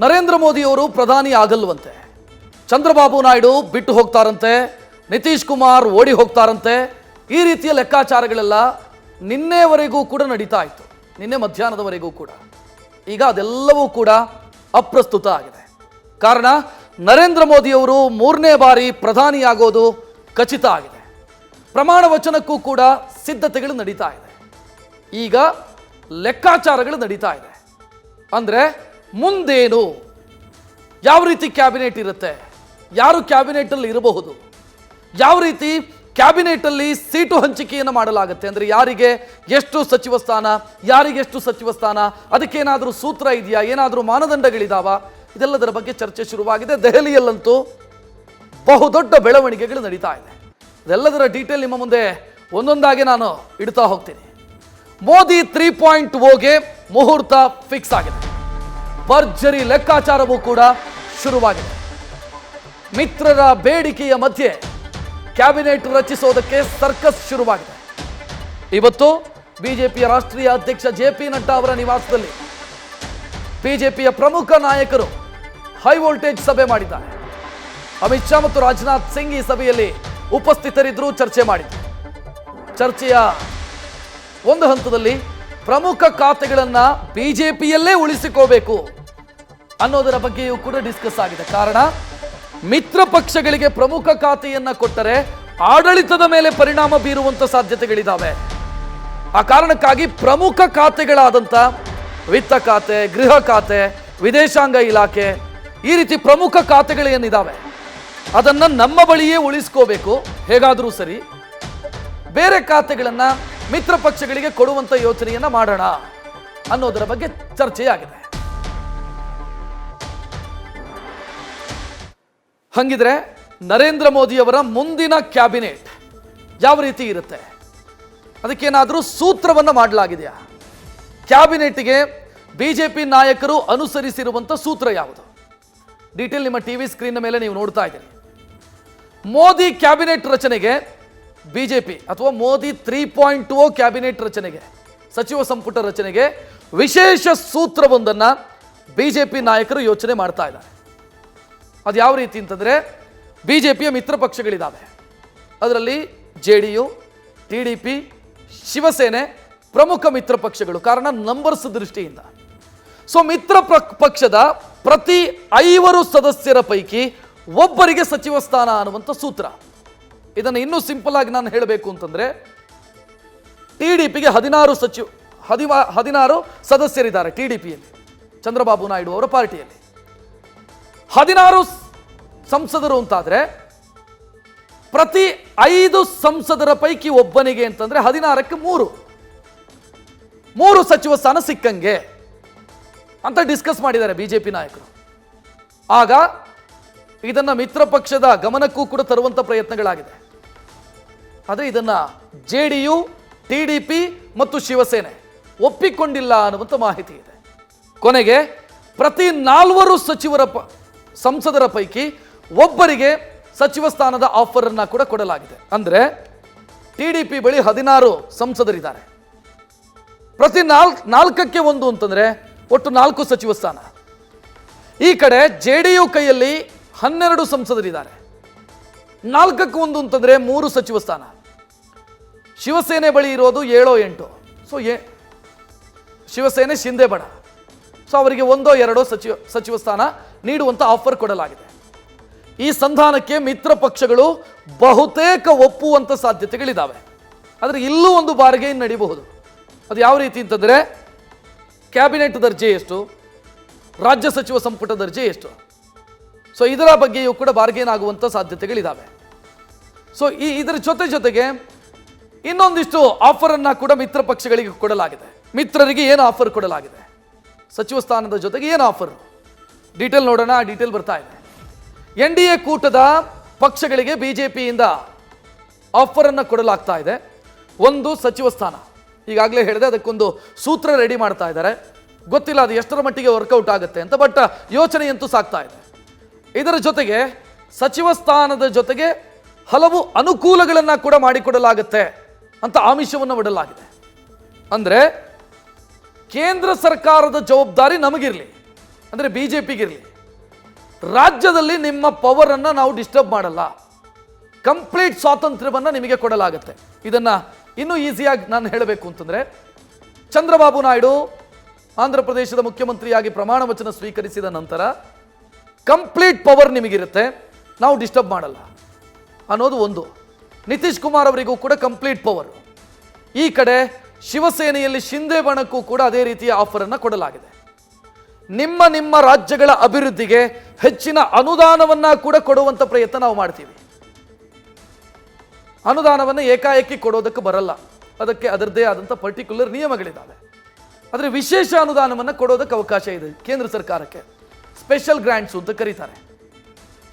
ನರೇಂದ್ರ ಮೋದಿಯವರು ಪ್ರಧಾನಿ ಆಗಲ್ವಂತೆ, ಚಂದ್ರಬಾಬು ನಾಯ್ಡು ಬಿಟ್ಟು ಹೋಗ್ತಾರಂತೆ, ನಿತೀಶ್ ಕುಮಾರ್ ಓಡಿ ಹೋಗ್ತಾರಂತೆ. ಈ ರೀತಿಯ ಲೆಕ್ಕಾಚಾರಗಳೆಲ್ಲ ನಿನ್ನೆವರೆಗೂ ಕೂಡ ನಡೀತಾ ಇತ್ತು, ನಿನ್ನೆ ಮಧ್ಯಾಹ್ನದವರೆಗೂ ಕೂಡ. ಈಗ ಅದೆಲ್ಲವೂ ಕೂಡ ಅಪ್ರಸ್ತುತ ಆಗಿದೆ. ಕಾರಣ ನರೇಂದ್ರ ಮೋದಿಯವರು 3ನೇ ಬಾರಿ ಪ್ರಧಾನಿಯಾಗೋದು ಖಚಿತ ಆಗಿದೆ. ಪ್ರಮಾಣ ವಚನಕ್ಕೂ ಕೂಡ ಸಿದ್ಧತೆಗಳು ನಡೀತಾ ಇದೆ. ಈಗ ಲೆಕ್ಕಾಚಾರಗಳು ನಡೀತಾ ಇದೆ. ಅಂದರೆ ಮುಂದೇನು, ಯಾವ ರೀತಿ ಕ್ಯಾಬಿನೆಟ್ ಇರುತ್ತೆ, ಯಾರು ಕ್ಯಾಬಿನೆಟಲ್ಲಿ ಇರಬಹುದು, ಯಾವ ರೀತಿ ಕ್ಯಾಬಿನೆಟಲ್ಲಿ ಸೀಟು ಹಂಚಿಕೆಯನ್ನು ಮಾಡಲಾಗುತ್ತೆ, ಅಂದರೆ ಯಾರಿಗೆ ಎಷ್ಟು ಸಚಿವ ಸ್ಥಾನ, ಯಾರಿಗೆ ಎಷ್ಟು ಸಚಿವ ಸ್ಥಾನ, ಅದಕ್ಕೇನಾದರೂ ಸೂತ್ರ ಇದೆಯಾ, ಏನಾದರೂ ಮಾನದಂಡಗಳಿದಾವ, ಇದೆಲ್ಲದರ ಬಗ್ಗೆ ಚರ್ಚೆ ಶುರುವಾಗಿದೆ. ದೆಹಲಿಯಲ್ಲಂತೂ ಬಹುದೊಡ್ಡ ಬೆಳವಣಿಗೆಗಳು ನಡೀತಾ ಇದೆ. ಇದೆಲ್ಲದರ ಡೀಟೇಲ್ ನಿಮ್ಮ ಮುಂದೆ ಒಂದೊಂದಾಗಿ ನಾನು ಇಡ್ತಾ ಹೋಗ್ತೀನಿ. ಮೋದಿ 3.0ಗೆ ಮುಹೂರ್ತ ಫಿಕ್ಸ್ ಆಗಿದೆ. ಭರ್ಜರಿ ಲೆಕ್ಕಾಚಾರವೂ ಕೂಡ ಶುರುವಾಗಿದೆ. ಮಿತ್ರರ ಬೇಡಿಕೆಯ ಮಧ್ಯೆ ಕ್ಯಾಬಿನೆಟ್ ರಚಿಸೋದಕ್ಕೆ ಸರ್ಕಸ್ ಶುರುವಾಗಿದೆ. ಇವತ್ತು ಬಿಜೆಪಿಯ ರಾಷ್ಟ್ರೀಯ ಅಧ್ಯಕ್ಷ JP ನಡ್ಡಾ ಅವರ ನಿವಾಸದಲ್ಲಿ ಬಿಜೆಪಿಯ ಪ್ರಮುಖ ನಾಯಕರು ಹೈ ವೋಲ್ಟೇಜ್ ಸಭೆ ಮಾಡಿದ್ದಾರೆ. ಅಮಿತ್ ಶಾ ಮತ್ತು ರಾಜನಾಥ್ ಸಿಂಗ್ ಈ ಸಭೆಯಲ್ಲಿ ಉಪಸ್ಥಿತರಿದ್ದರು, ಚರ್ಚೆ ಮಾಡಿದ್ರು. ಚರ್ಚೆಯ ಒಂದು ಹಂತದಲ್ಲಿ ಪ್ರಮುಖ ಖಾತೆಗಳನ್ನು ಬಿಜೆಪಿಯಲ್ಲೇ ಉಳಿಸಿಕೋಬೇಕು ಅನ್ನೋದರ ಬಗ್ಗೆಯೂ ಕೂಡ ಡಿಸ್ಕಸ್ ಆಗಿದೆ. ಕಾರಣ ಮಿತ್ರ ಪಕ್ಷಗಳಿಗೆ ಪ್ರಮುಖ ಖಾತೆಯನ್ನ ಕೊಟ್ಟರೆ ಆಡಳಿತದ ಮೇಲೆ ಪರಿಣಾಮ ಬೀರುವಂತ ಸಾಧ್ಯತೆಗಳಿದ್ದಾವೆ. ಆ ಕಾರಣಕ್ಕಾಗಿ ಪ್ರಮುಖ ಖಾತೆಗಳಾದಂಥ ವಿತ್ತ ಖಾತೆ, ಗೃಹ ಖಾತೆ, ವಿದೇಶಾಂಗ ಇಲಾಖೆ, ಈ ರೀತಿ ಪ್ರಮುಖ ಖಾತೆಗಳೇನಿದ್ದಾವೆ ಅದನ್ನು ನಮ್ಮ ಬಳಿಯೇ ಉಳಿಸ್ಕೋಬೇಕು, ಹೇಗಾದರೂ ಸರಿ. ಬೇರೆ ಖಾತೆಗಳನ್ನು ಮಿತ್ರ ಪಕ್ಷಗಳಿಗೆ ಕೊಡುವಂಥ ಯೋಚನೆಯನ್ನ ಮಾಡೋಣ ಅನ್ನೋದರ ಬಗ್ಗೆ ಚರ್ಚೆಯಾಗಿದೆ. ಹಂಗಿದ್ರೆ ನರೇಂದ್ರ ಮೋದಿಯವರ ಮುಂದಿನ ಕ್ಯಾಬಿನೆಟ್ ಯಾವ ರೀತಿ ಇರುತ್ತೆ, ಅದಕ್ಕೇನಾದರೂ ಸೂತ್ರವನ್ನು ಮಾಡಲಾಗಿದೆಯಾ? ಕ್ಯಾಬಿನೆಟ್ಗೆ ಬಿಜೆಪಿ ನಾಯಕರು ಅನುಸರಿಸಿರುವಂಥ ಸೂತ್ರ ಯಾವುದು? ಡೀಟೇಲ್ ನಿಮ್ಮ ಟಿವಿ ಸ್ಕ್ರೀನ್ ಮೇಲೆ ನೀವು ನೋಡ್ತಾ ಇದ್ದೀರಿ. ಮೋದಿ ಕ್ಯಾಬಿನೆಟ್ ರಚನೆಗೆ ಬಿಜೆಪಿ ಅಥವಾ ಮೋದಿ 3.0 ಕ್ಯಾಬಿನೆಟ್ ರಚನೆಗೆ, ಸಚಿವ ಸಂಪುಟ ರಚನೆಗೆ ವಿಶೇಷ ಸೂತ್ರವೊಂದನ್ನು ಬಿಜೆಪಿ ನಾಯಕರು ಯೋಚನೆ ಮಾಡ್ತಾ ಇದ್ದಾರೆ. ಅದು ಯಾವ ರೀತಿ ಅಂತಂದರೆ, ಬಿಜೆಪಿಯ ಮಿತ್ರ ಪಕ್ಷಗಳಿದ್ದಾವೆ, ಅದರಲ್ಲಿ JDU, TDP, ಶಿವಸೇನೆ ಪ್ರಮುಖ ಮಿತ್ರ ಪಕ್ಷಗಳು. ಕಾರಣ ನಂಬರ್ಸ್ ದೃಷ್ಟಿಯಿಂದ. ಸೊ ಮಿತ್ರ ಪಕ್ಷದ ಪ್ರತಿ 5 ಸದಸ್ಯರ ಪೈಕಿ ಒಬ್ಬರಿಗೆ ಸಚಿವ ಸ್ಥಾನ ಅನ್ನುವಂಥ ಸೂತ್ರ. ಇದನ್ನು ಇನ್ನೂ ಸಿಂಪಲ್ ಆಗಿ ನಾನು ಹೇಳಬೇಕು ಅಂತಂದ್ರೆ, TDPಗೆ 16 ಸದಸ್ಯರಿದ್ದಾರೆ. TDPಯಲ್ಲಿ ಚಂದ್ರಬಾಬು ನಾಯ್ಡು ಅವರ ಪಾರ್ಟಿಯಲ್ಲಿ 16 ಸಂಸದರು ಅಂತಾದ್ರೆ ಪ್ರತಿ 5 ಸಂಸದರ ಪೈಕಿ ಒಬ್ಬನಿಗೆ ಅಂತಂದ್ರೆ 16ಕ್ಕೆ 3 ಸಚಿವ ಸ್ಥಾನ ಸಿಕ್ಕಂಗೆ ಅಂತ ಡಿಸ್ಕಸ್ ಮಾಡಿದ್ದಾರೆ ಬಿಜೆಪಿ ನಾಯಕರು. ಆಗ ಇದನ್ನ ಮಿತ್ರ ಪಕ್ಷದ ಗಮನಕ್ಕೂ ಕೂಡ ತರುವಂತ ಪ್ರಯತ್ನಗಳಾಗಿದೆ. ಆದರೆ ಇದನ್ನ JDU, TDP ಮತ್ತು ಶಿವಸೇನೆ ಒಪ್ಪಿಕೊಂಡಿಲ್ಲ ಅನ್ನುವಂಥ ಮಾಹಿತಿ ಇದೆ. ಕೊನೆಗೆ ಪ್ರತಿ 4 ಸಂಸದರ ಪೈಕಿ ಒಬ್ಬರಿಗೆ ಸಚಿವ ಸ್ಥಾನದ ಆಫರ್ ಅನ್ನ ಕೂಡ ಕೊಡಲಾಗಿದೆ. ಅಂದ್ರೆ TDP ಬಳಿ 16 ಸಂಸದರಿದ್ದಾರೆ, ಪ್ರತಿ 4ಕ್ಕೆ 1 ಅಂತಂದ್ರೆ ಒಟ್ಟು 4 ಸಚಿವ ಸ್ಥಾನ. ಈ ಕಡೆ JDU ಕೈಯಲ್ಲಿ 12 ಸಂಸದರಿದ್ದಾರೆ, 4ಕ್ಕೆ 1 ಅಂತಂದ್ರೆ 3 ಸಚಿವ ಸ್ಥಾನ. ಶಿವಸೇನೆ ಬಳಿ ಇರೋದು 7-8. ಸೊ ಶಿವಸೇನೆ ಶಿಂದೆ ಬಣ, ಸೊ ಅವರಿಗೆ 1-2 ಸಚಿವ ಸ್ಥಾನ ನೀಡುವಂತ ಆಫರ್ ಕೊಡಲಾಗಿದೆ. ಈ ಸಂಧಾನಕ್ಕೆ ಮಿತ್ರ ಪಕ್ಷಗಳು ಬಹುತೇಕ ಒಪ್ಪುವಂತ ಸಾಧ್ಯತೆಗಳಿದ್ದಾವೆ. ಆದರೆ ಇಲ್ಲೂ ಒಂದು ಬಾರ್ಗೇನ್ ನಡೀಬಹುದು. ಅದು ಯಾವ ರೀತಿ ಅಂತಂದ್ರೆ, ಕ್ಯಾಬಿನೆಟ್ ದರ್ಜೆ ಎಷ್ಟು, ರಾಜ್ಯ ಸಚಿವ ಸಂಪುಟ ದರ್ಜೆ ಎಷ್ಟು, ಸೊ ಇದರ ಬಗ್ಗೆಯೂ ಕೂಡ ಬಾರ್ಗೇನ್ ಆಗುವಂಥ ಸಾಧ್ಯತೆಗಳಿದ್ದಾವೆ. ಸೊ ಇದರ ಜೊತೆಗೆ ಇನ್ನೊಂದಿಷ್ಟು ಆಫರ್ ಅನ್ನ ಕೂಡ ಮಿತ್ರ ಪಕ್ಷಗಳಿಗೆ ಕೊಡಲಾಗಿದೆ. ಮಿತ್ರರಿಗೆ ಏನು ಆಫರ್ ಕೊಡಲಾಗಿದೆ, ಸಚಿವ ಸ್ಥಾನದ ಜೊತೆಗೆ ಏನು ಆಫರ್, ಡೀಟೇಲ್ ನೋಡೋಣ. ಆ ಡೀಟೇಲ್ ಬರ್ತಾ ಇದೆ. NDA ಕೂಟದ ಪಕ್ಷಗಳಿಗೆ ಬಿಜೆಪಿಯಿಂದ ಆಫರ್ ಅನ್ನು ಕೊಡಲಾಗ್ತಾ ಇದೆ. 1 ಸಚಿವ ಸ್ಥಾನ, ಈಗಾಗಲೇ ಹೇಳಿದೆ, ಅದಕ್ಕೊಂದು ಸೂತ್ರ ರೆಡಿ ಮಾಡ್ತಾ ಇದ್ದಾರೆ. ಗೊತ್ತಿಲ್ಲ ಅದು ಎಷ್ಟರ ಮಟ್ಟಿಗೆ ವರ್ಕೌಟ್ ಆಗುತ್ತೆ ಅಂತ, ಬಟ್ ಯೋಚನೆಯಂತೂ ಸಾಗ್ತಾ ಇದೆ. ಇದರ ಜೊತೆಗೆ ಸಚಿವ ಸ್ಥಾನದ ಜೊತೆಗೆ ಹಲವು ಅನುಕೂಲಗಳನ್ನು ಕೂಡ ಮಾಡಿಕೊಡಲಾಗುತ್ತೆ ಅಂತ ಆಮಿಷವನ್ನು ಒಡ್ಡಲಾಗಿದೆ. ಅಂದರೆ ಕೇಂದ್ರ ಸರ್ಕಾರದ ಜವಾಬ್ದಾರಿ ನಮಗಿರಲಿ, ಅಂದರೆ BJPಗಿರಲಿ, ರಾಜ್ಯದಲ್ಲಿ ನಿಮ್ಮ ಪವರನ್ನು ನಾವು ಡಿಸ್ಟರ್ಬ್ ಮಾಡಲ್ಲ, ಕಂಪ್ಲೀಟ್ ಸ್ವಾತಂತ್ರ್ಯವನ್ನು ನಿಮಗೆ ಕೊಡಲಾಗುತ್ತೆ. ಇದನ್ನು ಇನ್ನೂ ಈಸಿಯಾಗಿ ನಾನು ಹೇಳಬೇಕು ಅಂತಂದರೆ, ಚಂದ್ರಬಾಬು ನಾಯ್ಡು ಆಂಧ್ರ ಪ್ರದೇಶದ ಮುಖ್ಯಮಂತ್ರಿಯಾಗಿ ಪ್ರಮಾಣ ವಚನ ಸ್ವೀಕರಿಸಿದ ನಂತರ ಕಂಪ್ಲೀಟ್ ಪವರ್ ನಿಮಗಿರುತ್ತೆ, ನಾವು ಡಿಸ್ಟರ್ಬ್ ಮಾಡಲ್ಲ ಅನ್ನೋದು ಒಂದು. ನಿತೀಶ್ ಕುಮಾರ್ ಅವರಿಗೂ ಕೂಡ ಕಂಪ್ಲೀಟ್ ಪವರ್. ಈ ಕಡೆ ಶಿವಸೇನೆಯಲ್ಲಿ ಶಿಂದೆ ಬಣಕ್ಕೂ ಕೂಡ ಅದೇ ರೀತಿಯ ಆಫರನ್ನು ಕೊಡಲಾಗಿದೆ. ನಿಮ್ಮ ರಾಜ್ಯಗಳ ಅಭಿವೃದ್ಧಿಗೆ ಹೆಚ್ಚಿನ ಅನುದಾನವನ್ನು ಕೂಡ ಕೊಡುವಂಥ ಪ್ರಯತ್ನ ನಾವು ಮಾಡ್ತೀವಿ. ಅನುದಾನವನ್ನು ಏಕಾಏಕಿ ಕೊಡೋದಕ್ಕೆ ಬರಲ್ಲ, ಅದಕ್ಕೆ ಅದರದ್ದೇ ಆದಂಥ ಪರ್ಟಿಕ್ಯುಲರ್ ನಿಯಮಗಳಿದ್ದಾವೆ. ಆದರೆ ವಿಶೇಷ ಅನುದಾನವನ್ನು ಕೊಡೋದಕ್ಕೆ ಅವಕಾಶ ಇದೆ ಕೇಂದ್ರ ಸರ್ಕಾರಕ್ಕೆ, ಸ್ಪೆಷಲ್ ಗ್ರಾಂಟ್ಸ್ ಅಂತ ಕರೀತಾರೆ.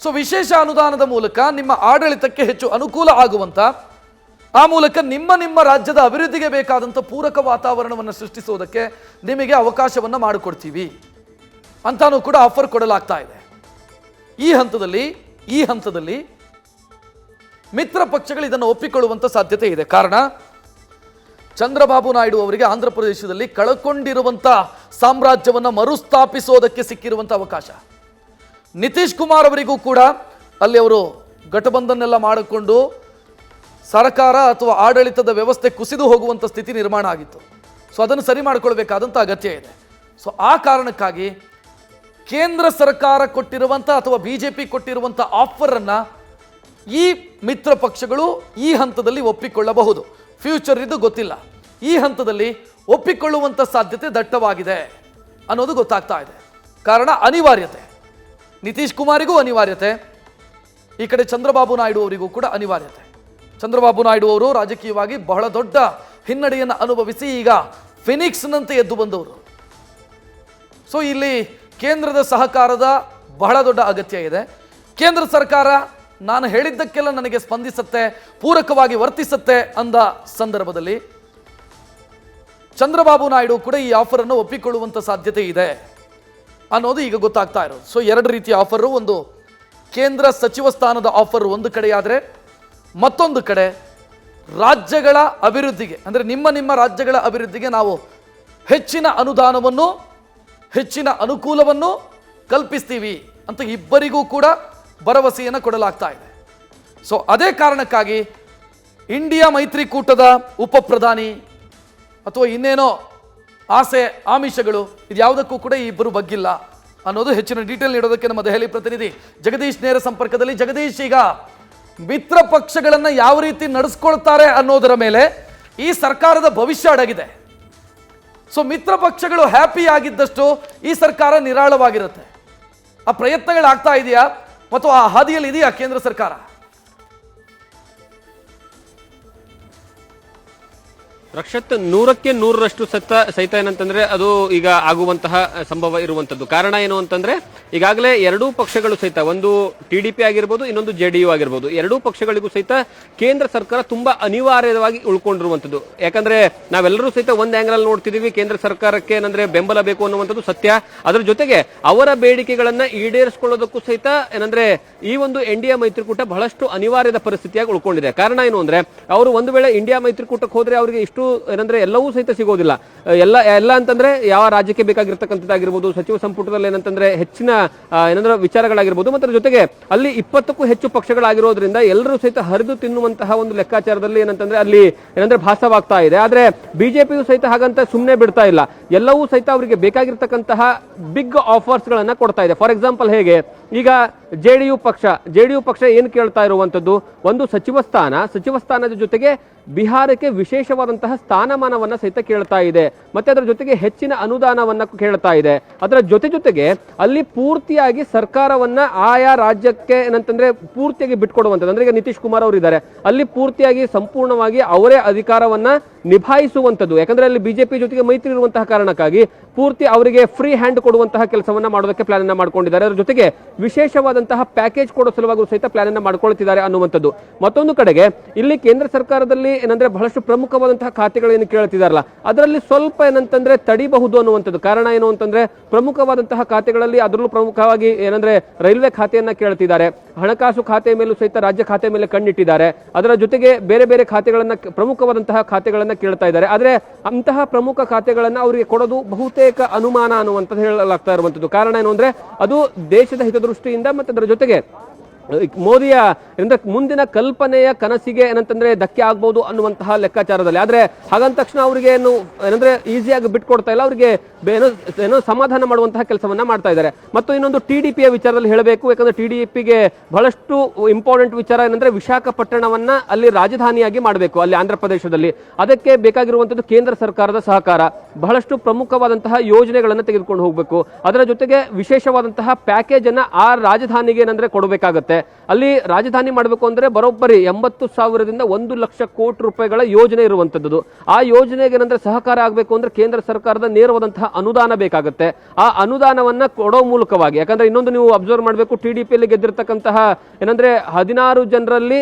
ಸೊ ವಿಶೇಷ ಅನುದಾನದ ಮೂಲಕ ನಿಮ್ಮ ಆಡಳಿತಕ್ಕೆ ಹೆಚ್ಚು ಅನುಕೂಲ ಆಗುವಂಥ, ಆ ಮೂಲಕ ನಿಮ್ಮ ರಾಜ್ಯದ ಅಭಿವೃದ್ಧಿಗೆ ಬೇಕಾದಂಥ ಪೂರಕ ವಾತಾವರಣವನ್ನು ಸೃಷ್ಟಿಸೋದಕ್ಕೆ ನಿಮಗೆ ಅವಕಾಶವನ್ನು ಮಾಡಿಕೊಡ್ತೀವಿ ಅಂತಾನೂ ಕೂಡ ಆಫರ್ ಕೊಡಲಾಗ್ತಾ ಇದೆ. ಈ ಹಂತದಲ್ಲಿ ಮಿತ್ರ ಪಕ್ಷಗಳು ಇದನ್ನು ಒಪ್ಪಿಕೊಳ್ಳುವಂಥ ಸಾಧ್ಯತೆ ಇದೆ. ಕಾರಣ, ಚಂದ್ರಬಾಬು ನಾಯ್ಡು ಅವರಿಗೆ ಆಂಧ್ರ ಪ್ರದೇಶದಲ್ಲಿ ಕಳ್ಕೊಂಡಿರುವಂಥ ಸಾಮ್ರಾಜ್ಯವನ್ನು ಮರುಸ್ಥಾಪಿಸೋದಕ್ಕೆ ಸಿಕ್ಕಿರುವಂಥ ಅವಕಾಶ. ನಿತೀಶ್ ಕುಮಾರ್ ಅವರಿಗೂ ಕೂಡ ಅಲ್ಲಿ ಅವರು ಗಠಬಂಧನ್ನೆಲ್ಲ ಮಾಡಿಕೊಂಡು ಸರ್ಕಾರ ಅಥವಾ ಆಡಳಿತದ ವ್ಯವಸ್ಥೆ ಕುಸಿದು ಹೋಗುವಂಥ ಸ್ಥಿತಿ ನಿರ್ಮಾಣ ಆಗಿತ್ತು. ಸೊ ಅದನ್ನು ಸರಿ ಮಾಡಿಕೊಳ್ಬೇಕಾದಂಥ ಅಗತ್ಯ ಇದೆ. ಸೊ ಆ ಕಾರಣಕ್ಕಾಗಿ ಕೇಂದ್ರ ಸರ್ಕಾರ ಕೊಟ್ಟಿರುವಂಥ ಅಥವಾ BJP ಕೊಟ್ಟಿರುವಂಥ ಆಫರನ್ನು ಈ ಮಿತ್ರ ಪಕ್ಷಗಳು ಈ ಹಂತದಲ್ಲಿ ಒಪ್ಪಿಕೊಳ್ಳಬಹುದು. ಫ್ಯೂಚರ್ ಇದು ಗೊತ್ತಿಲ್ಲ. ಈ ಹಂತದಲ್ಲಿ ಒಪ್ಪಿಕೊಳ್ಳುವಂಥ ಸಾಧ್ಯತೆ ದಟ್ಟವಾಗಿದೆ ಅನ್ನೋದು ಗೊತ್ತಾಗ್ತಾ ಇದೆ. ಕಾರಣ ಅನಿವಾರ್ಯತೆ, ನಿತೀಶ್ ಕುಮಾರಿಗೂ ಅನಿವಾರ್ಯತೆ, ಈ ಕಡೆ ಚಂದ್ರಬಾಬು ನಾಯ್ಡು ಅವರಿಗೂ ಕೂಡ ಅನಿವಾರ್ಯತೆ. ಚಂದ್ರಬಾಬು ನಾಯ್ಡು ಅವರು ರಾಜಕೀಯವಾಗಿ ಬಹಳ ದೊಡ್ಡ ಹಿನ್ನಡೆಯನ್ನು ಅನುಭವಿಸಿ ಈಗ ಫಿನಿಕ್ಸ್ನಂತೆ ಎದ್ದು ಬಂದವರು. ಸೊ ಇಲ್ಲಿ ಕೇಂದ್ರದ ಸಹಕಾರದ ಬಹಳ ದೊಡ್ಡ ಅಗತ್ಯ ಇದೆ. ಕೇಂದ್ರ ಸರ್ಕಾರ ನಾನು ಹೇಳಿದ್ದಕ್ಕೆಲ್ಲ ನನಗೆ ಸ್ಪಂದಿಸುತ್ತೆ, ಪೂರಕವಾಗಿ ವರ್ತಿಸುತ್ತೆ ಅಂದ ಸಂದರ್ಭದಲ್ಲಿ ಚಂದ್ರಬಾಬು ನಾಯ್ಡು ಕೂಡ ಈ ಆಫರನ್ನು ಒಪ್ಪಿಕೊಳ್ಳುವಂಥ ಸಾಧ್ಯತೆ ಇದೆ ಅನ್ನೋದು ಈಗ ಗೊತ್ತಾಗ್ತಾ ಇರೋದು. ಸೊ ಎರಡು ರೀತಿಯ ಆಫರು, ಒಂದು ಕೇಂದ್ರ ಸಚಿವ ಸ್ಥಾನದ ಆಫರ್ ಒಂದು ಕಡೆಯಾದರೆ, ಮತ್ತೊಂದು ಕಡೆ ರಾಜ್ಯಗಳ ಅಭಿವೃದ್ಧಿಗೆ, ಅಂದರೆ ನಿಮ್ಮ ರಾಜ್ಯಗಳ ಅಭಿವೃದ್ಧಿಗೆ ನಾವು ಹೆಚ್ಚಿನ ಅನುದಾನವನ್ನು, ಹೆಚ್ಚಿನ ಅನುಕೂಲವನ್ನು ಕಲ್ಪಿಸ್ತೀವಿ ಅಂತ ಇಬ್ಬರಿಗೂ ಕೂಡ ಭರವಸೆಯನ್ನು ಕೊಡಲಾಗ್ತಾ ಇದೆ. ಸೊ ಅದೇ ಕಾರಣಕ್ಕಾಗಿ ಇಂಡಿಯಾ ಮೈತ್ರಿಕೂಟದ ಉಪ ಪ್ರಧಾನಿ ಅಥವಾ ಇನ್ನೇನೋ ಆಸೆ ಆಮಿಷಗಳು ಇದ್ಯಾವುದಕ್ಕೂ ಕೂಡ ಈ ಇಬ್ಬರು ಬಗ್ಗಿಲ್ಲ ಅನ್ನೋದು ಹೆಚ್ಚಿನ ಡೀಟೇಲ್ ನೀಡೋದಕ್ಕೆ ನಮ್ಮ ದೆಹಲಿ ಪ್ರತಿನಿಧಿ ಜಗದೀಶ್ ನೇರ ಸಂಪರ್ಕದಲ್ಲಿ. ಜಗದೀಶ್, ಈಗ ಮಿತ್ರ ಪಕ್ಷಗಳನ್ನು ಯಾವ ರೀತಿ ನಡೆಸ್ಕೊಳ್ತಾರೆ ಅನ್ನೋದರ ಮೇಲೆ ಈ ಸರ್ಕಾರದ ಭವಿಷ್ಯ ಅಡಗಿದೆ. ಸೊ ಮಿತ್ರ ಪಕ್ಷಗಳು ಹ್ಯಾಪಿ ಆಗಿದ್ದಷ್ಟು ಈ ಸರ್ಕಾರ ನಿರಾಳವಾಗಿರುತ್ತೆ. ಆ ಪ್ರಯತ್ನಗಳಾಗ್ತಾ ಇದೆಯಾ ಮತ್ತು ಆ ಹಾದಿಯಲ್ಲಿ ಇದೆಯಾ ಕೇಂದ್ರ ಸರ್ಕಾರ? ರಕ್ಷತ್ 100ಕ್ಕೆ 100ರಷ್ಟು ಸಹಿತ ಏನಂತಂದ್ರೆ ಅದು ಈಗ ಆಗುವಂತಹ ಸಂಭವ ಇರುವಂತದ್ದು. ಕಾರಣ ಏನು ಅಂತಂದ್ರೆ ಈಗಾಗಲೇ ಎರಡೂ ಪಕ್ಷಗಳು ಸಹಿತ, ಒಂದು TDP ಆಗಿರ್ಬೋದು, ಇನ್ನೊಂದು JDU ಆಗಿರ್ಬೋದು, ಎರಡೂ ಪಕ್ಷಗಳಿಗೂ ಸಹಿತ ಕೇಂದ್ರ ಸರ್ಕಾರ ತುಂಬಾ ಅನಿವಾರ್ಯವಾಗಿ ಉಳ್ಕೊಂಡಿರುವಂತದ್ದು. ಯಾಕಂದ್ರೆ ನಾವೆಲ್ಲರೂ ಸಹಿತ ಒಂದ್ ಆಂಗಲ್ ಅಲ್ಲಿ ನೋಡ್ತಿದೀವಿ, ಕೇಂದ್ರ ಸರ್ಕಾರಕ್ಕೆ ಏನಂದ್ರೆ ಬೆಂಬಲ ಬೇಕು ಅನ್ನುವಂಥದ್ದು ಸತ್ಯ. ಅದರ ಜೊತೆಗೆ ಅವರ ಬೇಡಿಕೆಗಳನ್ನ ಈಡೇರಿಸಿಕೊಳ್ಳೋದಕ್ಕೂ ಸಹಿತ ಏನಂದ್ರೆ ಈ ಒಂದು ಇಂಡಿಯಾ ಮೈತ್ರಿಕೂಟ ಬಹಳಷ್ಟು ಅನಿವಾರ್ಯದ ಪರಿಸ್ಥಿತಿಯಾಗಿ ಉಳ್ಕೊಂಡಿದೆ. ಕಾರಣ ಏನು ಅಂದ್ರೆ ಅವರು ಒಂದು ವೇಳೆ ಇಂಡಿಯಾ ಮೈತ್ರಿಕೂಟಕ್ಕೆ ಹೋದ್ರೆ ಅವರಿಗೆ ಇಷ್ಟು ಏನಂದ್ರೆ ಎಲ್ಲವೂ ಸಹಿತ ಸಿಗೋದಿಲ್ಲ. ಎಲ್ಲ ಅಂತಂದ್ರೆ ಯಾವ ರಾಜ್ಯಕ್ಕೆ ಬೇಕಾಗಿರ್ತಕ್ಕಂಥದ್ದಾಗಿರ್ಬೋದು, ಸಚಿವ ಸಂಪುಟದಲ್ಲಿ ಏನಂತಂದ್ರೆ ಹೆಚ್ಚಿನ ಏನಂದ್ರೆ ವಿಚಾರಗಳಾಗಿರ್ಬೋದು, ಮತ್ತು ಜೊತೆಗೆ ಅಲ್ಲಿ 20ಕ್ಕೂ ಹೆಚ್ಚು ಪಕ್ಷಗಳಾಗಿರೋದ್ರಿಂದ ಎಲ್ಲರೂ ಸಹಿತ ಹರಿದು ತಿನ್ನುವಂತಹ ಒಂದು ಲೆಕ್ಕಾಚಾರದಲ್ಲಿ ಏನಂತಂದ್ರೆ ಅಲ್ಲಿ ಏನಂದ್ರೆ ಭಾಸವಾಗ್ತಾ ಇದೆ. ಆದ್ರೆ ಬಿಜೆಪಿಯು ಸಹಿತ ಹಾಗಂತ ಸುಮ್ಮನೆ ಬಿಡ್ತಾ ಇಲ್ಲ. ಎಲ್ಲವೂ ಸಹಿತ ಅವರಿಗೆ ಬೇಕಾಗಿರ್ತಕ್ಕಂತಹ ಬಿಗ್ ಆಫರ್ಸ್ ಗಳನ್ನ ಕೊಡ್ತಾ ಇದೆ. ಫಾರ್ ಎಕ್ಸಾಂಪಲ್, ಹೇಗೆ ಈಗ ಜೆಡಿಯು ಪಕ್ಷ ಏನು ಕೇಳ್ತಾ ಇರುವಂತದ್ದು, ಒಂದು ಸಚಿವ ಸ್ಥಾನದ ಜೊತೆಗೆ ಬಿಹಾರಕ್ಕೆ ವಿಶೇಷವಾದಂತಹ ಸ್ಥಾನಮಾನವನ್ನ ಸಹಿತ ಕೇಳ್ತಾ ಇದೆ. ಮತ್ತೆ ಅದರ ಜೊತೆಗೆ ಹೆಚ್ಚಿನ ಅನುದಾನವನ್ನ ಕೇಳ್ತಾ ಇದೆ. ಅದರ ಜೊತೆಗೆ ಅಲ್ಲಿ ಪೂರ್ತಿಯಾಗಿ ಸರ್ಕಾರವನ್ನ ಆಯಾ ರಾಜ್ಯಕ್ಕೆ ಏನಂತಂದ್ರೆ ಪೂರ್ತಿಯಾಗಿ ಬಿಟ್ಕೊಡುವಂಥದ್ದು. ಅಂದ್ರೆ ಈಗ ನಿತೀಶ್ ಕುಮಾರ್ ಅವರು ಇದ್ದಾರೆ, ಅಲ್ಲಿ ಪೂರ್ತಿಯಾಗಿ ಸಂಪೂರ್ಣವಾಗಿ ಅವರೇ ಅಧಿಕಾರವನ್ನ ನಿಭಾಯಿಸುವಂಥದ್ದು. ಯಾಕಂದ್ರೆ ಅಲ್ಲಿ ಬಿಜೆಪಿ ಜೊತೆಗೆ ಮೈತ್ರಿ ಇರುವಂತಹ ಕಾರಣಕ್ಕಾಗಿ ಪೂರ್ತಿ ಅವರಿಗೆ ಫ್ರೀ ಹ್ಯಾಂಡ್ ಕೊಡುವಂತಹ ಕೆಲಸವನ್ನ ಮಾಡೋದಕ್ಕೆ ಪ್ಲಾನ್ ಅನ್ನ ಮಾಡ್ಕೊಂಡಿದ್ದಾರೆ. ಅದರ ಜೊತೆಗೆ ವಿಶೇಷವಾದಂತಹ ಪ್ಯಾಕೇಜ್ ಕೊಡೋ ಸಲುವಾಗಿ ಸಹಿತ ಪ್ಲಾನ್ ಅನ್ನ ಮಾಡ್ಕೊಳ್ತಿದ್ದಾರೆ ಅನ್ನುವಂಥದ್ದು. ಮತ್ತೊಂದು ಕಡೆಗೆ ಇಲ್ಲಿ ಕೇಂದ್ರ ಸರ್ಕಾರದಲ್ಲಿ ಏನಂದ್ರೆ ಬಹಳಷ್ಟು ಪ್ರಮುಖವಾದಂತಹ ಖಾತೆಗಳೇನು ಕೇಳ್ತಿದಾರಲ್ಲ, ಅದರಲ್ಲಿ ಸ್ವಲ್ಪ ಏನಂತಂದ್ರೆ ತಡಿಬಹುದು ಅನ್ನುವಂಥದ್ದು. ಕಾರಣ ಏನು ಅಂತಂದ್ರೆ ಪ್ರಮುಖವಾದಂತಹ ಖಾತೆಗಳಲ್ಲಿ ಅದರಲ್ಲೂ ಪ್ರಮುಖವಾಗಿ ಏನಂದ್ರೆ ರೈಲ್ವೆ ಖಾತೆಯನ್ನ ಕೇಳ್ತಿದ್ದಾರೆ, ಹಣಕಾಸು ಖಾತೆ ಮೇಲೂ ಸಹಿತ ರಾಜ್ಯ ಖಾತೆ ಮೇಲೆ ಕಣ್ಣಿಟ್ಟಿದ್ದಾರೆ. ಅದರ ಜೊತೆಗೆ ಬೇರೆ ಬೇರೆ ಖಾತೆಗಳನ್ನ, ಪ್ರಮುಖವಾದಂತಹ ಖಾತೆಗಳನ್ನ ಕೇಳ್ತಾ ಇದ್ದಾರೆ. ಆದ್ರೆ ಅಂತಹ ಪ್ರಮುಖ ಖಾತೆಗಳನ್ನ ಅವರಿಗೆ ಕೊಡೋದು ಬಹುತೇಕ ಬಹುತೇಕ ಅನುಮಾನ ಅನ್ನುವಂಥದ್ದು ಹೇಳಲಾಗ್ತಾ ಇರುವಂಥದ್ದು. ಕಾರಣ ಏನು ಅಂದ್ರೆ ಅದು ದೇಶದ ಹಿತದೃಷ್ಟಿಯಿಂದ ಮತ್ತೆ ಅದರ ಜೊತೆಗೆ ಮೋದಿಯ ಅಂದ್ರೆ ಮುಂದಿನ ಕಲ್ಪನೆಯ ಕನಸಿಗೆ ಏನಂತಂದ್ರೆ ಧಕ್ಕೆ ಆಗ್ಬಹುದು ಅನ್ನುವಂತಹ ಲೆಕ್ಕಾಚಾರದಲ್ಲಿ. ಆದ್ರೆ ಹಾಗಂದ ತಕ್ಷಣ ಅವರಿಗೆ ಏನಂದ್ರೆ ಈಸಿಯಾಗಿ ಬಿಟ್ಕೊಡ್ತಾ ಇಲ್ಲ, ಅವರಿಗೆ ಏನೋ ಸಮಾಧಾನ ಮಾಡುವಂತಹ ಕೆಲಸವನ್ನ ಮಾಡ್ತಾ ಇದ್ದಾರೆ. ಮತ್ತು ಇನ್ನೊಂದು TDPಯ ವಿಚಾರದಲ್ಲಿ ಹೇಳಬೇಕು, ಯಾಕಂದ್ರೆ TDPಗೆ ಬಹಳಷ್ಟು ಇಂಪಾರ್ಟೆಂಟ್ ವಿಚಾರ ಏನಂದ್ರೆ ವಿಶಾಖಪಟ್ಟಣವನ್ನ ಅಲ್ಲಿ ರಾಜಧಾನಿಯಾಗಿ ಮಾಡಬೇಕು, ಅಲ್ಲಿ ಆಂಧ್ರ ಪ್ರದೇಶದಲ್ಲಿ. ಅದಕ್ಕೆ ಬೇಕಾಗಿರುವಂತದ್ದು ಕೇಂದ್ರ ಸರ್ಕಾರದ ಸಹಕಾರ, ಬಹಳಷ್ಟು ಪ್ರಮುಖವಾದಂತಹ ಯೋಜನೆಗಳನ್ನು ತೆಗೆದುಕೊಂಡು ಹೋಗಬೇಕು. ಅದರ ಜೊತೆಗೆ ವಿಶೇಷವಾದಂತಹ ಪ್ಯಾಕೇಜ್ ಅನ್ನ ಆ ರಾಜಧಾನಿಗೆ ಏನಂದ್ರೆ ಕೊಡಬೇಕಾಗತ್ತೆ. ಅಲ್ಲಿ ರಾಜಧಾನಿ ಮಾಡಬೇಕು ಅಂದ್ರೆ ಬರೋಬ್ಬರಿ 80,000ದಿಂದ 1 ಲಕ್ಷ ಕೋಟಿ ರೂಪಾಯಿಗಳ ಯೋಜನೆ ಇರುವಂತದ್ದು. ಆ ಯೋಜನೆಗೆ ಏನಂದ್ರೆ ಸಹಕಾರ ಆಗಬೇಕು ಅಂದ್ರೆ ಕೇಂದ್ರ ಸರ್ಕಾರದ ನೇರವಾದಂತಹ ಅನುದಾನ ಬೇಕಾಗುತ್ತೆ. ಆ ಅನುದಾನವನ್ನ ಕೊಡೋ ಮೂಲಕವಾಗಿ, ಯಾಕಂದ್ರೆ ಇನ್ನೊಂದು ನೀವು ಅಬ್ಸರ್ವ್ ಮಾಡಬೇಕು, TDPಯಲ್ಲಿ ಗೆದ್ದಿರ್ತಕ್ಕಂತಹ ಏನಂದ್ರೆ 16 ಜನರಲ್ಲಿ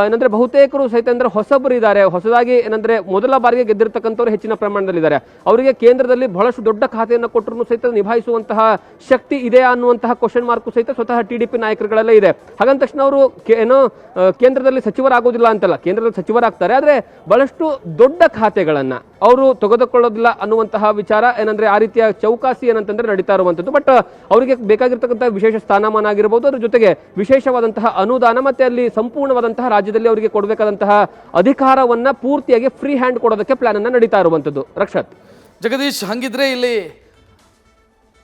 ಏನಂದ್ರೆ ಬಹುತೇಕರು ಸಹಿತ ಅಂದ್ರೆ ಹೊಸಬರು ಇದ್ದಾರೆ. ಹೊಸದಾಗಿ ಏನಂದ್ರೆ ಮೊದಲ ಬಾರಿಗೆ ಗೆದ್ದಿರ್ತಕ್ಕಂಥವ್ರು ಹೆಚ್ಚಿನ ಪ್ರಮಾಣದಲ್ಲಿದ್ದಾರೆ. ಅವರಿಗೆ ಕೇಂದ್ರದಲ್ಲಿ ಬಹಳಷ್ಟು ದೊಡ್ಡ ಖಾತೆಯನ್ನು ಕೊಟ್ಟರು ಸಹಿತ ನಿಭಾಯಿಸುವಂತಹ ಶಕ್ತಿ ಇದೆ ಅನ್ನುವಂತಹ ಕ್ವಶನ್ ಮಾರ್ಕ್ ಸಹಿತ ಸ್ವತಃ TDP ನಾಯಕರುಗಳೆಲ್ಲ ಇದೆ. ಹಾಗಂದ ತಕ್ಷಣ ಅವರು ಕೇಂದ್ರದಲ್ಲಿ ಸಚಿವರಾಗೋದಿಲ್ಲ ಅಂತಲ್ಲ, ಕೇಂದ್ರದಲ್ಲಿ ಸಚಿವರಾಗ್ತಾರೆ, ಆದ್ರೆ ಬಹಳಷ್ಟು ದೊಡ್ಡ ಖಾತೆಗಳನ್ನ ಅವರು ತೆಗೆದುಕೊಳ್ಳೋದಿಲ್ಲ ಅನ್ನುವಂತಹ ವಿಚಾರ ಏನಂದ್ರೆ ಆ ರೀತಿಯ ಚೌಕಾಸಿ ಏನಂತಂದ್ರೆ ನಡೀತಾ ಇರುವಂತದ್ದು. ಬಟ್ ಅವರಿಗೆ ಬೇಕಾಗಿರ್ತಕ್ಕಂತಹ ವಿಶೇಷ ಸ್ಥಾನಮಾನ ಆಗಿರಬಹುದು, ಅದ್ರ ಜೊತೆಗೆ ವಿಶೇಷವಾದಂತಹ ಅನುದಾನ ಮತ್ತೆ ಅಲ್ಲಿ ಸಂಪೂರ್ಣವಾದಂತಹ ರಾಜ್ಯದಲ್ಲಿ ಅವರಿಗೆ ಕೊಡಬೇಕಾದಂತಹ ಅಧಿಕಾರವನ್ನ ಪೂರ್ತಿಯಾಗಿ ಫ್ರೀ ಹ್ಯಾಂಡ್ ಕೊಡೋದಕ್ಕೆ ಪ್ಲಾನ್ ಅನ್ನ ನಡೀತಾ ಇರುವಂತದ್ದು. ರಕ್ಷತ್, ಜಗದೀಶ್, ಹಂಗಿದ್ರೆ ಇಲ್ಲಿ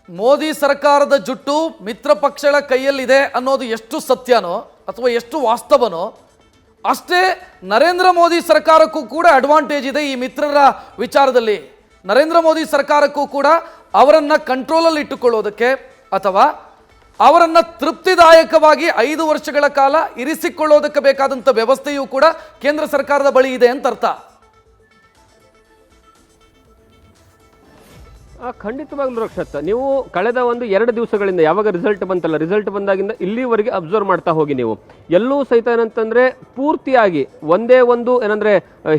ಮೋದಿ ಸರ್ಕಾರದ ಜುಟ್ಟು ಮಿತ್ರ ಪಕ್ಷಗಳ ಕೈಯಲ್ಲಿದೆ ಅನ್ನೋದು ಎಷ್ಟು ಸತ್ಯನೋ ಅಥವಾ ಎಷ್ಟು ವಾಸ್ತವನೋ ಅಷ್ಟೇ ನರೇಂದ್ರ ಮೋದಿ ಸರ್ಕಾರಕ್ಕೂ ಕೂಡ ಅಡ್ವಾಂಟೇಜ್ ಇದೆ ಈ ಮಿತ್ರರ ವಿಚಾರದಲ್ಲಿ. ನರೇಂದ್ರ ಮೋದಿ ಸರ್ಕಾರಕ್ಕೂ ಕೂಡ ಅವರನ್ನ ಕಂಟ್ರೋಲಲ್ಲಿ ಇಟ್ಟುಕೊಳ್ಳೋದಕ್ಕೆ ಅಥವಾ ಅವರನ್ನ ತೃಪ್ತಿದಾಯಕವಾಗಿ 5 ವರ್ಷಗಳ ಕಾಲ ಇರಿಸಿಕೊಳ್ಳೋದಕ್ಕೆ ಬೇಕಾದಂಥ ವ್ಯವಸ್ಥೆಯೂ ಕೂಡ ಕೇಂದ್ರ ಸರ್ಕಾರದ ಬಳಿ ಇದೆ ಅಂತ ಅರ್ಥ. ಖಂಡಿತವಾಗ್ಲೂ ರಕ್ಷತ್, ನೀವು ಕಳೆದ 2 ದಿವಸಗಳಿಂದ ಯಾವಾಗ ರಿಸಲ್ಟ್ ಬಂತಲ್ಲ, ರಿಸಲ್ಟ್ ಬಂದಾಗಿಂದ ಇಲ್ಲಿವರೆಗೆ ಅಬ್ಸರ್ವ್ ಮಾಡ್ತಾ ಹೋಗಿ ನೀವು ಎಲ್ಲೂ ಸಹಿತ ಏನಂತಂದ್ರೆ ಪೂರ್ತಿಯಾಗಿ ಒಂದೇ ಒಂದು ಏನಂದ್ರೆ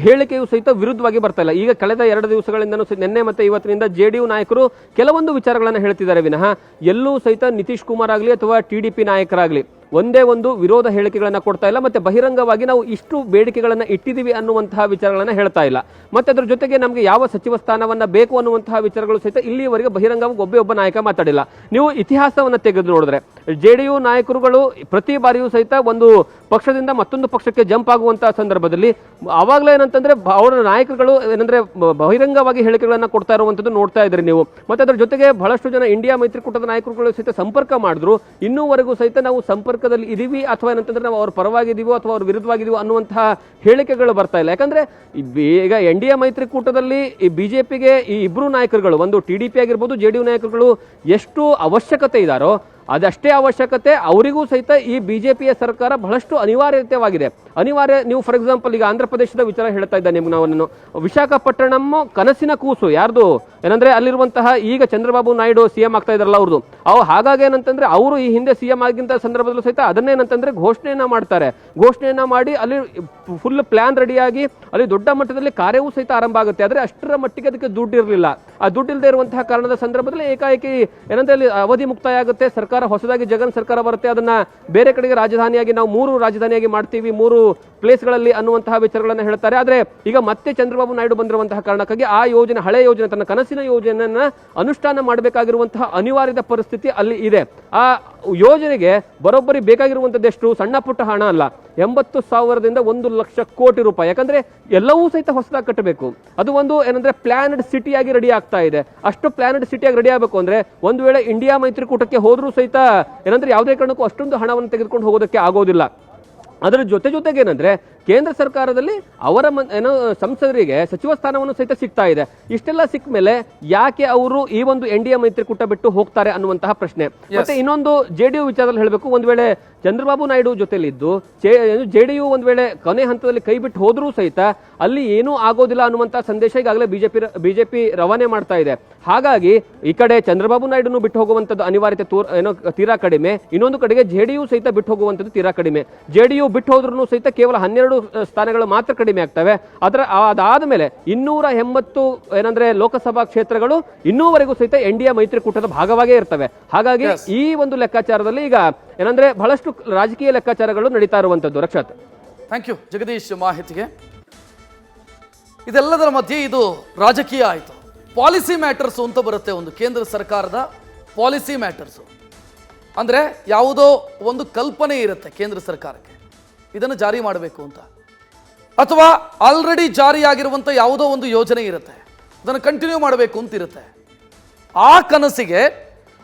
ಹೇಳಿಕೆಯು ಸಹಿತ ವಿರುದ್ಧವಾಗಿ ಬರ್ತಾ ಇಲ್ಲ. ಈಗ ಕಳೆದ 2 ದಿವಸಗಳಿಂದನೂ ನಿನ್ನೆ ಮತ್ತೆ ಇವತ್ತಿನಿಂದ JDU ನಾಯಕರು ಕೆಲವೊಂದು ವಿಚಾರಗಳನ್ನು ಹೇಳ್ತಿದ್ದಾರೆ ವಿನಃ ಎಲ್ಲೂ ಸಹಿತ ನಿತೀಶ್ ಕುಮಾರ್ ಆಗಲಿ ಅಥವಾ TDP ನಾಯಕರಾಗಲಿ ಒಂದೇ ಒಂದು ವಿರೋಧ ಹೇಳಿಕೆಗಳನ್ನ ಕೊಡ್ತಾ ಇಲ್ಲ. ಮತ್ತೆ ಬಹಿರಂಗವಾಗಿ ನಾವು ಇಷ್ಟು ಬೇಡಿಕೆಗಳನ್ನ ಇಟ್ಟಿದ್ದೀವಿ ಅನ್ನುವಂತಹ ವಿಚಾರಗಳನ್ನ ಹೇಳ್ತಾ ಇಲ್ಲ. ಮತ್ತೆ ಅದ್ರ ಜೊತೆಗೆ ನಮಗೆ ಯಾವ ಸಚಿವ ಸ್ಥಾನವನ್ನ ಬೇಕು ಅನ್ನುವಂತಹ ವಿಚಾರಗಳು ಸಹಿತ ಇಲ್ಲಿಯವರೆಗೆ ಬಹಿರಂಗವಾಗಿ ಒಬ್ಬ ನಾಯಕ ಮಾತಾಡಿಲ್ಲ. ನೀವು ಇತಿಹಾಸವನ್ನ ತೆಗೆದು ನೋಡಿದ್ರೆ JDU ನಾಯಕರುಗಳು ಪ್ರತಿ ಬಾರಿಯೂ ಸಹಿತ ಒಂದು ಪಕ್ಷದಿಂದ ಮತ್ತೊಂದು ಪಕ್ಷಕ್ಕೆ ಜಂಪ್ ಆಗುವಂತಹ ಸಂದರ್ಭದಲ್ಲಿ ಅವಾಗಲೇ ಏನಂತಂದ್ರೆ ಅವರ ನಾಯಕರುಗಳು ಏನಂದ್ರೆ ಬಹಿರಂಗವಾಗಿ ಹೇಳಿಕೆಗಳನ್ನ ಕೊಡ್ತಾ ಇರುವಂತದ್ದು ನೋಡ್ತಾ ಇದ್ರಿ ನೀವು. ಮತ್ತೆ ಅದ್ರ ಜೊತೆಗೆ ಬಹಳಷ್ಟು ಜನ ಇಂಡಿಯಾ ಮೈತ್ರಿಕೂಟದ ನಾಯಕರುಗಳು ಸಹಿತ ಸಂಪರ್ಕ ಮಾಡಿದ್ರು, ಇನ್ನೂವರೆಗೂ ಸಹಿತ ನಾವು ಸಂಪರ್ಕದಲ್ಲಿ ಇದೀವಿ ಅಥವಾ ಏನಂತಂದ್ರೆ ನಾವು ಅವ್ರ ಪರವಾಗಿದೀವೋ ಅಥವಾ ಅವ್ರ ವಿರುದ್ಧವಾಗಿದೀವೋ ಅನ್ನುವಂತಹ ಹೇಳಿಕೆಗಳು ಬರ್ತಾ ಇಲ್ಲ. ಯಾಕಂದ್ರೆ ಈಗ NDA ಮೈತ್ರಿಕೂಟದಲ್ಲಿ ಈ BJPಗೆ ಈ ಇಬ್ರು ನಾಯಕರುಗಳು, ಒಂದು TDP ಆಗಿರ್ಬೋದು JDU ನಾಯಕರುಗಳು ಎಷ್ಟು ಅವಶ್ಯಕತೆ ಇದಾರೋ ಅದಷ್ಟೇ ಅವಶ್ಯಕತೆ ಅವರಿಗೂ ಸಹಿತ ಈ BJPಯ ಸರ್ಕಾರ ಬಹಳಷ್ಟು ಅನಿವಾರ್ಯತೆವಾಗಿದೆ. ನೀವು ಫಾರ್ ಎಕ್ಸಾಂಪಲ್ ಈಗ ಆಂಧ್ರ ಪ್ರದೇಶದ ವಿಚಾರ ಹೇಳ್ತಾ ಇದ್ದ ನಿಮ್ಗೆ ನಾನು ವಿಶಾಖಪಟ್ಟಣಂ ಕನಸಿನ ಕೂಸು ಯಾರ್ದು ಏನಂದ್ರೆ ಅಲ್ಲಿರುವಂತಹ ಈಗ ಚಂದ್ರಬಾಬು ನಾಯ್ಡು CM ಆಗ್ತಾ ಇದಾರಲ್ಲ ಅವ್ರದ್ದು, ಹಾಗಾಗಿ ಏನಂತಂದ್ರೆ ಅವರು ಈ ಹಿಂದೆ CM ಆಗಿಂತ ಸಂದರ್ಭದಲ್ಲೂ ಸಹಿತ ಅದನ್ನೇನಂತಂದ್ರೆ ಘೋಷಣೆಯನ್ನ ಮಾಡಿ ಅಲ್ಲಿ ಫುಲ್ ಪ್ಲಾನ್ ರೆಡಿಯಾಗಿ ಅಲ್ಲಿ ದೊಡ್ಡ ಮಟ್ಟದಲ್ಲಿ ಕಾರ್ಯವೂ ಸಹಿತ ಆರಂಭ ಆಗುತ್ತೆ. ಆದ್ರೆ ಅಷ್ಟರ ಮಟ್ಟಿಗೆ ಅದಕ್ಕೆ ದುಡ್ಡು ಇರಲಿಲ್ಲ. ಆ ದುಡ್ಡಿಲ್ಲದೆ ಇರುವಂತಹ ಕಾರಣದ ಸಂದರ್ಭದಲ್ಲಿ ಏಕಾಏಕಿ ಏನಂದ್ರೆ ಅಲ್ಲಿ ಅವಧಿ ಮುಕ್ತಾಯ ಆಗುತ್ತೆ, ಸರ್ಕಾರ ಹೊಸದಾಗಿ ಜಗನ್ ಸರ್ಕಾರ ಬರುತ್ತೆ, ಅದನ್ನ ಬೇರೆ ಕಡೆಗೆ ರಾಜಧಾನಿಯಾಗಿ ನಾವು 3 ರಾಜಧಾನಿಯಾಗಿ ಮಾಡ್ತೀವಿ 3 ಪ್ಲೇಸ್ಗಳಲ್ಲಿ ಅನ್ನುವಂತಹ ವಿಚಾರಗಳನ್ನ ಹೇಳ್ತಾರೆ. ಆದ್ರೆ ಈಗ ಮತ್ತೆ ಚಂದ್ರಬಾಬು ನಾಯ್ಡು ಬಂದಿರುವಂತಹ ಕಾರಣಕ್ಕಾಗಿ ಆ ಯೋಜನೆ, ಹಳೆ ಯೋಜನೆ, ತನ್ನ ಕನಸಿನ ಯೋಜನೆಯನ್ನ ಅನುಷ್ಠಾನ ಮಾಡಬೇಕಾಗಿರುವಂತಹ ಅನಿವಾರ್ಯದ ಪರಿಸ್ಥಿತಿ ಅಲ್ಲಿ ಇದೆ. ಆ ಯೋಜನೆಗೆ ಬರೋಬ್ಬರಿ ಬೇಕಾಗಿರುವಂತದ್ದು ಎಷ್ಟು ಸಣ್ಣ ಪುಟ್ಟ ಹಣ ಅಲ್ಲ, 80,000ದಿಂದ 1 ಲಕ್ಷ ಕೋಟಿ ರೂಪಾಯಿ. ಯಾಕಂದ್ರೆ ಎಲ್ಲವೂ ಸಹಿತ ಹೊಸದಾಗಿ ಕಟ್ಟಬೇಕು. ಅದು ಒಂದು ಏನಂದ್ರೆ ಪ್ಲಾನ್ಡ್ ಸಿಟಿಯಾಗಿ ರೆಡಿ ಆಗ್ತಾ ಇದೆ. ಅಷ್ಟು ಪ್ಲಾನ್ಡ್ ಸಿಟಿಯಾಗಿ ರೆಡಿ ಆಗಬೇಕು ಅಂದ್ರೆ ಒಂದು ವೇಳೆ ಇಂಡಿಯಾ ಮೈತ್ರಿಕೂಟಕ್ಕೆ ಹೋದ್ರೂ ಸಹಿತ ಏನಂದ್ರೆ ಯಾವುದೇ ಕಾರಣಕ್ಕೂ ಅಷ್ಟೊಂದು ಹಣವನ್ನು ತೆಗೆದುಕೊಂಡು ಹೋಗೋದಕ್ಕೆ ಆಗೋದಿಲ್ಲ. ಅದರ ಜೊತೆಗೆ ಏನಂದ್ರೆ ಕೇಂದ್ರ ಸರ್ಕಾರದಲ್ಲಿ ಅವರ ಸಂಸದರಿಗೆ ಸಚಿವ ಸ್ಥಾನವನ್ನು ಸಹಿತ ಸಿಗ್ತಾ ಇದೆ. ಇಷ್ಟೆಲ್ಲ ಸಿಕ್ಕ ಮೇಲೆ ಯಾಕೆ ಅವರು ಈ ಒಂದು NDA ಮೈತ್ರಿಕೂಟ ಬಿಟ್ಟು ಹೋಗ್ತಾರೆ ಅನ್ನುವಂತಹ ಪ್ರಶ್ನೆ. ಮತ್ತೆ ಇನ್ನೊಂದು JDU ವಿಚಾರದಲ್ಲಿ ಹೇಳಬೇಕು, ಒಂದ್ ವೇಳೆ ಚಂದ್ರಬಾಬು ನಾಯ್ಡು ಜೊತೆಲಿದ್ದು JDU ಒಂದ್ ವೇಳೆ ಕೊನೆ ಹಂತದಲ್ಲಿ ಕೈ ಬಿಟ್ಟು ಹೋದ್ರೂ ಸಹಿತ ಅಲ್ಲಿ ಏನೂ ಆಗೋದಿಲ್ಲ ಅನ್ನುವಂತಹ ಸಂದೇಶ ಈಗಾಗಲೇ ಬಿಜೆಪಿ ರವಾನೆ ಮಾಡ್ತಾ ಇದೆ. ಹಾಗಾಗಿ ಈ ಕಡೆ ಚಂದ್ರಬಾಬು ನಾಯ್ಡುನು ಬಿಟ್ಟು ಹೋಗುವಂತದ್ದು ಅನಿವಾರ್ಯತೆ ತೀರಾ ಕಡಿಮೆ, ಇನ್ನೊಂದು ಕಡೆಗೆ JDU ಸಹಿತ ಬಿಟ್ಟು ಹೋಗುವಂತದ್ದು ತೀರಾ ಕಡಿಮೆ. JDU ಬಿಟ್ಟು ಹೋದ್ರೂ ಸಹಿತ ಕೇವಲ 12 ಸ್ಥಾನಗಳು ಮಾತ್ರ ಕಡಿಮೆ ಆಗ್ತವೆ. ಅದಾದ ಮೇಲೆ 280 ಏನಂದ್ರೆ ಲೋಕಸಭಾ ಕ್ಷೇತ್ರಗಳು ಇನ್ನೂವರೆಗೂ ಸಹಿತ NDA ಮೈತ್ರಿಕೂಟದ ಭಾಗವಾಗೇ ಇರ್ತವೆ. ಹಾಗಾಗಿ ಈ ಒಂದು ಲೆಕ್ಕಾಚಾರದಲ್ಲಿ ಈಗ ಏನಂದ್ರೆ ಬಹಳಷ್ಟು ರಾಜಕೀಯ ಲೆಕ್ಕಾಚಾರಗಳು ನಡೀತಾ ಇರುವಂತದ್ದು. ರಕ್ಷತ್, ಥ್ಯಾಂಕ್ ಯು ಜಗದೀಶ್ ಮಾಹಿತಿಗೆ. ಇದೆಲ್ಲದರ ಮಧ್ಯೆ ಇದು ರಾಜಕೀಯ ಆಯಿತು. ಪಾಲಿಸಿ ಮ್ಯಾಟರ್ಸು ಅಂತ ಬರುತ್ತೆ, ಒಂದು ಕೇಂದ್ರ ಸರ್ಕಾರದ ಪಾಲಿಸಿ ಮ್ಯಾಟರ್ಸು ಅಂದರೆ ಯಾವುದೋ ಒಂದು ಕಲ್ಪನೆ ಇರುತ್ತೆ ಕೇಂದ್ರ ಸರ್ಕಾರಕ್ಕೆ ಇದನ್ನು ಜಾರಿ ಮಾಡಬೇಕು ಅಂತ, ಅಥವಾ ಆಲ್ರೆಡಿ ಜಾರಿಯಾಗಿರುವಂಥ ಯಾವುದೋ ಒಂದು ಯೋಜನೆ ಇರುತ್ತೆ ಅದನ್ನು ಕಂಟಿನ್ಯೂ ಮಾಡಬೇಕು ಅಂತಿರುತ್ತೆ. ಆ ಕನಸಿಗೆ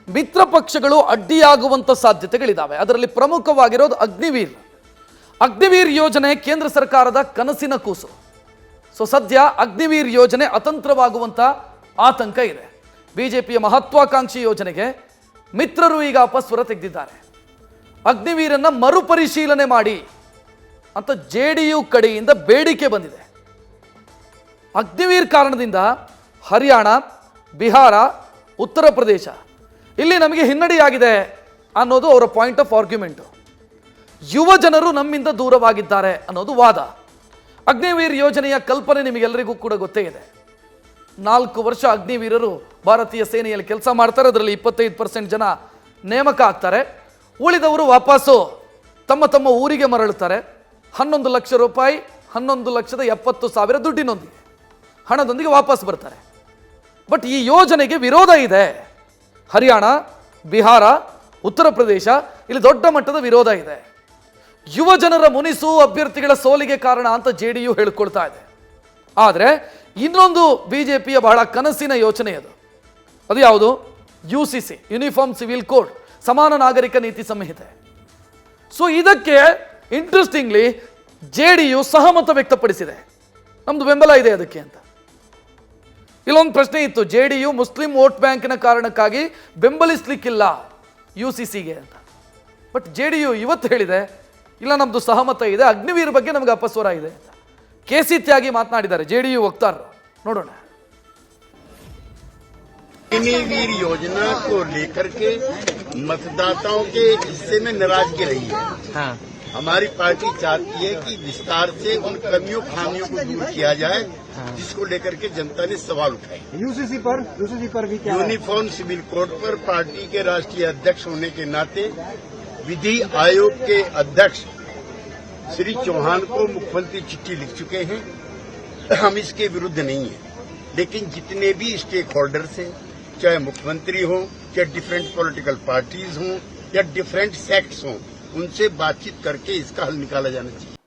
ಮಿತ್ರ ಪಕ್ಷಗಳು ಅಡ್ಡಿಯಾಗುವಂಥ ಸಾಧ್ಯತೆಗಳಿದ್ದಾವೆ. ಅದರಲ್ಲಿ ಪ್ರಮುಖವಾಗಿರೋದು ಅಗ್ನಿವೀರ್ ಯೋಜನೆ ಕೇಂದ್ರ ಸರ್ಕಾರದ ಕನಸಿನ ಕೂಸು. ಸೊ ಸದ್ಯ ಅಗ್ನಿವೀರ್ ಯೋಜನೆ ಅತಂತ್ರವಾಗುವಂಥ ಆತಂಕ ಇದೆ. ಬಿಜೆಪಿಯ ಮಹತ್ವಾಕಾಂಕ್ಷಿ ಯೋಜನೆಗೆ ಮಿತ್ರರು ಈಗ ಅಪಸ್ವರ ತೆಗೆದಿದ್ದಾರೆ. ಅಗ್ನಿವೀರನ್ನ ಮರುಪರಿಶೀಲನೆ ಮಾಡಿ ಅಂತ JDU ಕಡೆಯಿಂದ ಬೇಡಿಕೆ ಬಂದಿದೆ. ಅಗ್ನಿವೀರ್ ಕಾರಣದಿಂದ ಹರಿಯಾಣ, ಬಿಹಾರ, ಉತ್ತರ ಪ್ರದೇಶ ಇಲ್ಲಿ ನಮಗೆ ಹಿನ್ನಡೆಯಾಗಿದೆ ಅನ್ನೋದು ಅವರ ಪಾಯಿಂಟ್ ಆಫ್ ಆರ್ಗ್ಯುಮೆಂಟು. ಯುವ ಜನರು ನಮ್ಮಿಂದ ದೂರವಾಗಿದ್ದಾರೆ ಅನ್ನೋದು ವಾದ. ಅಗ್ನಿವೀರ್ ಯೋಜನೆಯ ಕಲ್ಪನೆ ನಿಮಗೆಲ್ಲರಿಗೂ ಕೂಡ ಗೊತ್ತೇ ಇದೆ. 4 ವರ್ಷ ಅಗ್ನಿವೀರರು ಭಾರತೀಯ ಸೇನೆಯಲ್ಲಿ ಕೆಲಸ ಮಾಡ್ತಾರೆ. ಅದರಲ್ಲಿ 25% ಜನ ನೇಮಕ ಆಗ್ತಾರೆ. ಉಳಿದವರು ವಾಪಸ್ಸು ತಮ್ಮ ತಮ್ಮ ಊರಿಗೆ ಮರಳುತ್ತಾರೆ. 11 ಲಕ್ಷ ರೂಪಾಯಿ, 11,70,000 ದುಡ್ಡಿನೊಂದಿಗೆ, ಹಣದೊಂದಿಗೆ ವಾಪಸ್ ಬರ್ತಾರೆ. ಬಟ್ ಈ ಯೋಜನೆಗೆ ವಿರೋಧ ಇದೆ. ಹರಿಯಾಣ, ಬಿಹಾರ, ಉತ್ತರ ಪ್ರದೇಶ ಇಲ್ಲಿ ದೊಡ್ಡ ಮಟ್ಟದ ವಿರೋಧ ಇದೆ. ಯುವ ಜನರ ಮುನಿಸು ಅಭ್ಯರ್ಥಿಗಳ ಸೋಲಿಗೆ ಕಾರಣ ಅಂತ JDU ಹೇಳ್ಕೊಳ್ತಾ ಇದೆ. ಆದರೆ ಇನ್ನೊಂದು ಬಿಜೆಪಿಯ ಬಹಳ ಕನಸಿನ ಯೋಚನೆ ಅದು ಯಾವುದು? UCC, ಯೂನಿಫಾರ್ಮ್ ಸಿವಿಲ್ ಕೋಡ್, ಸಮಾನ ನಾಗರಿಕ ನೀತಿ ಸಂಹಿತೆ. ಸೊ ಇದಕ್ಕೆ ಇಂಟ್ರೆಸ್ಟಿಂಗ್ಲಿ JDU ಸಹಮತ ವ್ಯಕ್ತಪಡಿಸಿದೆ. ನಮ್ದು ಬೆಂಬಲ ಇದೆ ಅದಕ್ಕೆ ಅಂತ. ಇಲ್ಲೊಂದು ಪ್ರಶ್ನೆ ಇತ್ತು, JDU ಮುಸ್ಲಿಂ ವೋಟ್ ಬ್ಯಾಂಕಿನ ಕಾರಣಕ್ಕಾಗಿ ಬೆಂಬಲಿಸಲಿಕ್ಕಿಲ್ಲ UCCಗೆ ಅಂತ. ಬಟ್ JDU ಇವತ್ತು ಹೇಳಿದೆ ಇಲ್ಲ, ನಮ್ದು ಸಹಮತ ಇದೆ, ಅಗ್ನಿವೀರ್ ಬಗ್ಗೆ ನಮಗೆ ಅಪಸ್ವರ ಇದೆ ಅಂತ. KC ತ್ಯಾಗಿ ಮಾತನಾಡಿದ್ದಾರೆ JDU ವಕ್ತಾರರು. ನೋಡೋಣ. अग्निवीर योजना को लेकर के मतदाताओं के हिस्से में नाराजगी रही है। हाँ। हमारी पार्टी चाहती है कि विस्तार से उन कमियों खामियों को दूर किया जाए, हाँ। जिसको लेकर के जनता ने सवाल उठाए। यूसीसी पर भी क्या यूनिफॉर्म सिविल कोड पर पार्टी के राष्ट्रीय अध्यक्ष होने के नाते विधि आयोग के अध्यक्ष श्री चौहान को मुख्यमंत्री चिट्ठी लिख चुके हैं। हम इसके विरुद्ध नहीं है, लेकिन जितने भी स्टेक होल्डर्स हैं, चाहे मुख्यमंत्री हो, चाहे डिफरेंट पॉलिटिकल पार्टीज हों या डिफरेंट सेक्ट्स हों, उनसे बातचीत करके इसका हल निकाला जाना चाहिए.